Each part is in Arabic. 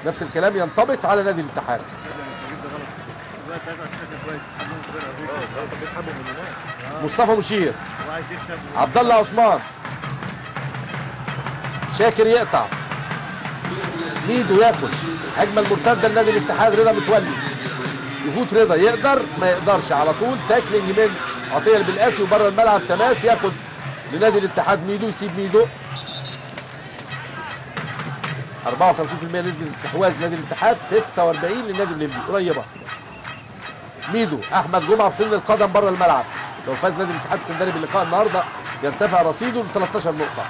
نفس الكلام ينطبق على نادي الاتحاد. مصطفى مشير، عبد الله عثمان، شاكر يقطع، ميدو ياكل، هجمه المرتده لنادي الاتحاد، رضا متولي يفوت، رضا يقدر ما يقدرش، على طول تاكلينج من عطيه البلقاسي وبره الملعب تماس، ياخد لنادي الاتحاد ميدو، يسيب ميدو. 54% نسبه استحواذ نادي الاتحاد، 46 للنادي الاولمبي، قريبه. ميدو، احمد جمعه بسن القدم بره الملعب، لو فاز نادي الاتحاد السكندري باللقاء النهارده يرتفع رصيده ل 13 نقطه،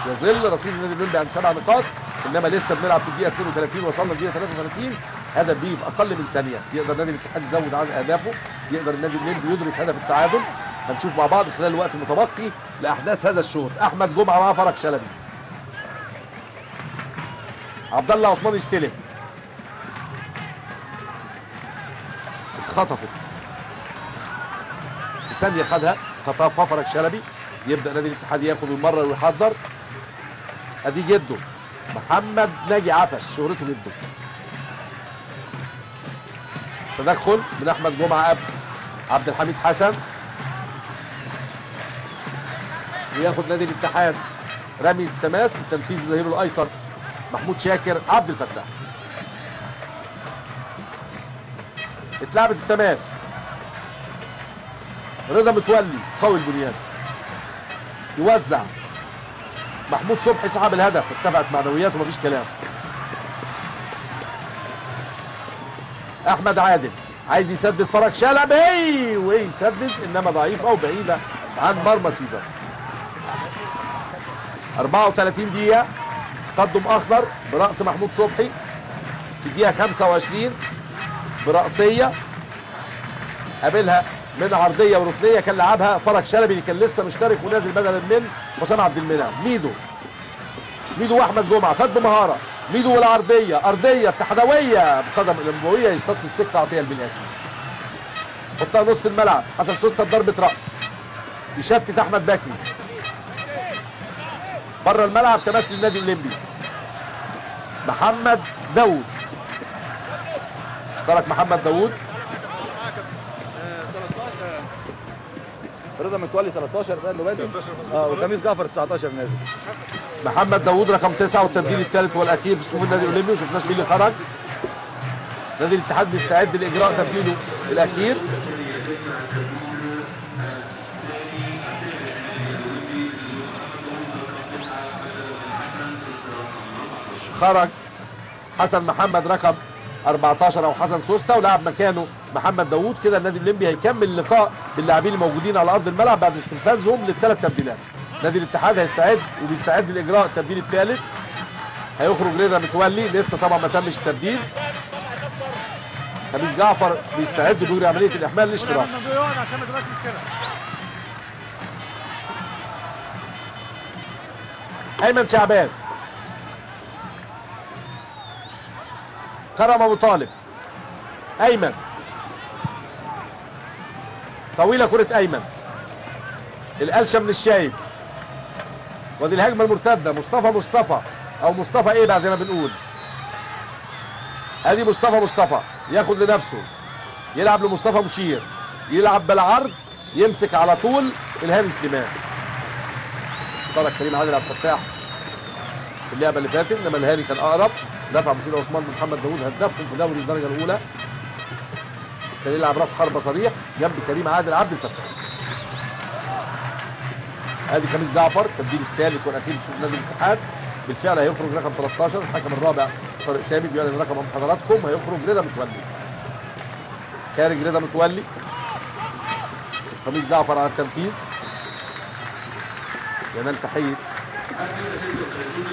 يظل رصيد النادي الاولمبي عند 7 نقاط، انما لسه بنلعب في الدقيقه 32 وصلنا للدقيقه 33، هدف بيه في اقل من ثانيه، يقدر نادي الاتحاد يزود عدد اهدافه، يقدر النادي الاولمبي يدرك هدف التعادل. هنشوف مع بعض خلال الوقت المتبقي لاحداث هذا الشوط. احمد جمعه مع فرج شلبي، عبد الله عثمان يستلم، اتخطفت في ثانيه، خدها خطفها فرج شلبي، يبدا نادي الاتحاد ياخد ويمرر ويحضر. ادي جده محمد ناجي عفش، شهرته جده. تدخل من احمد جمعه قبل عبد الحميد حسن، وياخد نادي الاتحاد رمي التماس، التنفيذ لظهيره الايسر محمود شاكر عبد الفتاح. اتلعبت التماس، رضا متولي قوي البنيان يوزع، محمود صبحي صاحب الهدف، ارتفعت معنوياته مفيش كلام. احمد عادل عايز يسدد، فرج شلبي ويسدد، انما ضعيفه وبعيده عن مرمى سيزر. 34 دقيقه، تقدم اخضر براس محمود صبحي في الدقيقه 25 براسيه قابلها من عرضيه وركنيه، كان لعبها فرج شلبي اللي كان لسه مشترك ونازل بدلا من حسام عبد المنعم. ميدو واحمد جمعه فات بمهاره، ميدو والعرضيه، ارضيه اتحادويه بقدم اولمبويه، يصطاد في السكه عطيه البلقاسي، حطها نص الملعب، حسن سوسته ضربه راس، يشتت احمد بكري بره الملعب، تماس للنادي الاولمبي. محمد داوود، اشترك محمد داوود، رضا متولي 13 بقى اللي بادئ، وخميس جعفر 19 نازل. محمد داوود رقم 9 والتبديل الثالث والاخير في صفوف النادي الاولمبي، ما شفناش مين اللي خرج. نادي الاتحاد بيستعد لاجراء تبديله الاخير. خرج حسن محمد رقم 14 او حسن سوسته، ولعب مكانه محمد داوود. كده النادي الاولمبي هيكمل اللقاء باللاعبين الموجودين على ارض الملعب بعد استنفاذهم للثلاث تبديلات. نادي الاتحاد هيستعد وبيستعد لاجراء التبديل الثالث، هيخرج رضا متولي، لسه طبعا ما تمش التبديل. خميس جعفر بيستعد بيجري عمليه الاحمال الاشتراك. عشان ما تبقاش مشكله. ايمن شعبان، كرم ابو طالب، ايمن طويله، كره ايمن، القلشه من الشايب، ودي الهجمه المرتده، مصطفى او مصطفى ايه بقى زي ما بنقول. ادي مصطفى ياخد لنفسه، يلعب لمصطفى مشير، يلعب بالعرض، يمسك على طول الهاني سليمان. اشترك كريم عادل عبد الفتاح في اللعبه اللي فاتت، انما الهاني كان اقرب. دفع مشير عثمان من محمد داوود، هدافهم في دوري الدرجه الاولى، عشان يلعب راس حربه صريح جنب كريم عادل عبد الفتاح. ادي خميس جعفر التبديل الثالث والاخير في نادي الاتحاد، بالفعل هيخرج رقم 13 الحكم الرابع طارق سامي بيعلن رقم حضراتكم، هيخرج رضا متولي. خارج رضا متولي، خميس جعفر على التنفيذ، ينال تحيه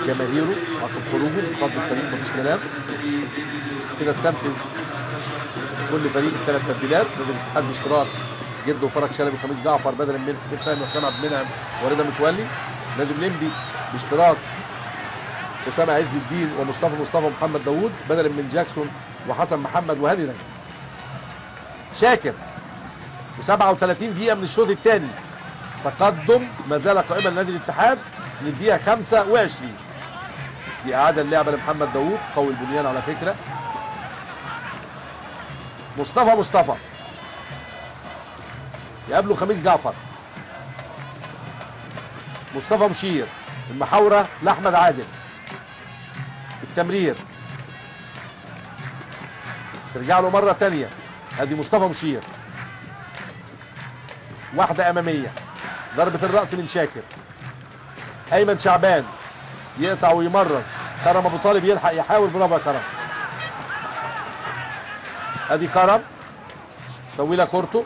جماهيره عقب خروجه بقدم الفريق مفيش كلام. كده استنفذ كل فريق الثلاث تبديلات. نادي الاتحاد باشتراك جده وفرج شلبي وخميس جعفر بدلا من حسين فهمي وحسام عبد المنعم ورضا متولي. نادي الاولمبي باشتراك اسامه عز الدين ومصطفى ومحمد داوود بدلا من جاكسون وحسن محمد وهاني رجب. شاكر و37 دقيقه من الشوط الثاني، تقدم ما زال قائما لنادي الاتحاد للدقيقه 25. دي اعاده اللعبه لمحمد داوود قوي البنيان على فكره. مصطفى يقابله خميس جعفر. مصطفى مشير، المحاوره لاحمد عادل، التمرير ترجع له مره ثانيه. ادي مصطفى مشير، واحده اماميه، ضربه الراس من شاكر. ايمن شعبان يقطع ويمرر، كرم ابو طالب يلحق يحاول. برافو يا كرم. ادي كرم طويله كورته،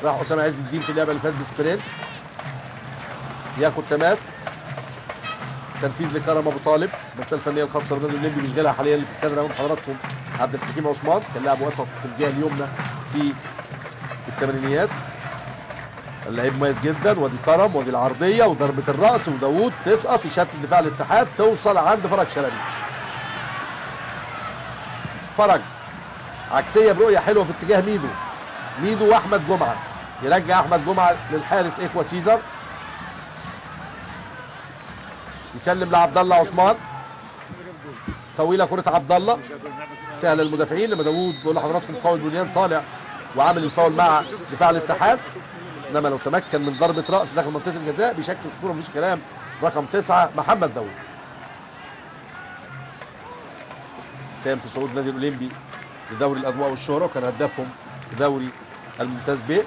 راح اسامه عز الدين في اللعبه اللي فاتت بسبرنت، ياخد تماس. تنفيذ لكرم ابو طالب. المنطقه الفنيه الخاصه بالنادي الاولمبي بيشغلها حاليا اللي في الكادر امام حضراتكم عبد الحكيم عثمان، كان لاعب وسط في الجهه اليمنى في الثمانينيات. اللعيب مميز جدا. وادي كرم وادي العرضيه وضربه الراس وداوود تسقط، يشتت دفاع الاتحاد، توصل عند فرج شلبي. فرج عكسيه برؤيه حلوه في اتجاه ميدو واحمد جمعه، يرجع احمد جمعه للحارس اكوا سيزر، يسلم لعبد الله عثمان. طويله كره عبد الله سهل المدافعين. لما داوود بقول لحضراتكم قوي البنيان طالع وعامل الفاول مع دفاع الاتحاد، انما لو تمكن من ضربه راس داخل منطقه الجزاء بشكل خطوره مفيش كلام. رقم 9 محمد داوود ساهم في صعود النادي الاولمبي لدوري الاضواء والشهره، وكان هدافهم في دوري الممتاز ب.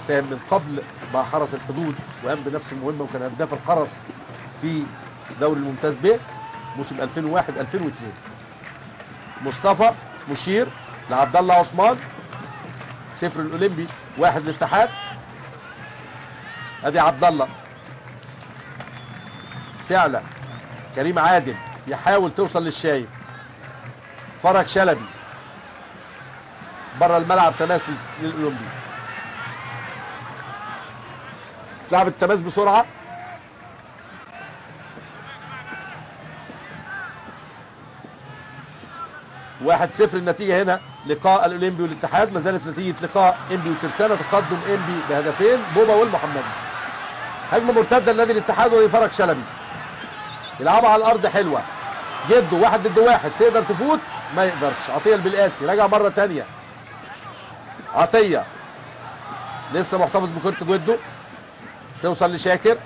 ساهم من قبل مع حرس الحدود وقام بنفس المهمه، وكان هداف الحرس في دوري الممتاز ب موسم 2001 2002. مصطفى مشير لعبد الله عثمان، 0 الاولمبي 1 الاتحاد. ادي عبد الله تعلى، كريم عادل يحاول توصل للشايب. فرج شلبي بره الملعب، تماس للاولمبي. لعب التماس بسرعه. واحد 0 النتيجه هنا. لقاء الاولمبي والاتحاد، ما زالت نتيجه لقاء انبي وترسانه، تقدم انبي بهدفين، بوبا والمحمدي. هجمه مرتده لنادي الاتحاد ودي فرج شلبي، يلعبها على الارض حلوه. جده 1 ضد 1، تقدر تفوت؟ ما يقدرش. عطيه البلقاسي رجع مره ثانيه. عطيه لسه محتفظ بكرة جده، توصل لشاكر.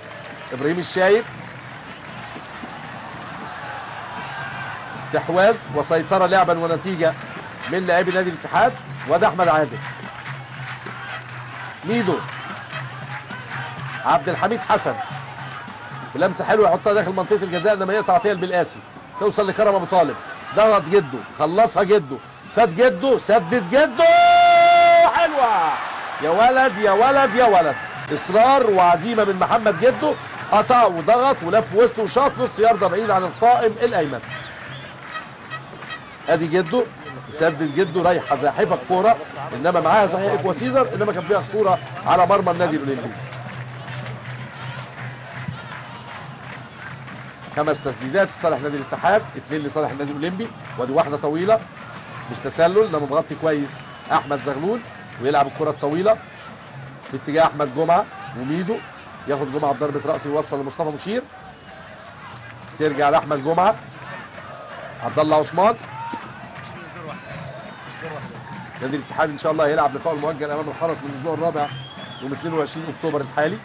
ابراهيم الشايب، استحواذ وسيطره لعبا ونتيجه من لاعبي نادي الاتحاد. وده احمد عادل. ميدو عبد الحميد حسن بلمسه حلوه يحطها داخل منطقه الجزاء، انما يقطع عطيه البلقاسي. توصل لكرم ابو طالب، ضغط جده، خلصها جده، فات جده، سدد جده، حلوه يا ولد يا ولد يا ولد. اصرار وعزيمه من محمد جده، قطع وضغط ولف وسطه وشاط نص يارده بعيد عن القائم الايمن. ادي جده سدد جده، رايحه زاحفه الكوره، انما معاها صحيح اكوا سيزر، انما كان فيها خطوره على مرمى النادي الاولمبي. 5 تسديدات لصالح نادي الاتحاد، 2 لصالح النادي الاولمبي. ودي واحده طويله مش تسلل، انما مغطي كويس احمد زغلول، ويلعب الكره الطويله في اتجاه احمد جمعه وميدو. ياخد جمعه بضربه راس يوصل لمصطفى مشير، ترجع لاحمد جمعه. عبد الله عثمان. نادي الاتحاد ان شاء الله هيلعب لقاء المؤجل امام الحرس من الاسبوع الرابع يوم 22 اكتوبر الحالي،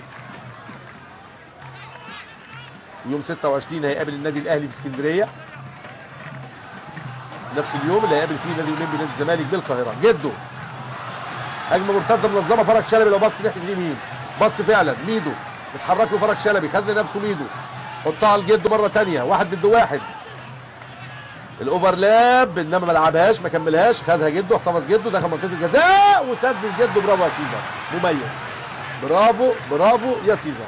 ويوم 26 هيقابل النادي الاهلي في اسكندريه، في نفس اليوم اللي هيقابل فيه نادي اولمبي نادي الزمالك بالقاهره. جده هجمه مرتده منظمه. فرج شلبي لو بص ناحيه اليمين، بص فعلا. ميدو اتحرك له فرج شلبي، خد لنفسه ميدو، حطها لجده مره ثانيه، 1 ضد 1. الاوفرلاب انما ما لعبهاش، ما كملهاش، خدها جده، احتفظ جده داخل منطقه الجزاء وسدد جده. برافو يا سيزر، مميز، برافو برافو يا سيزر.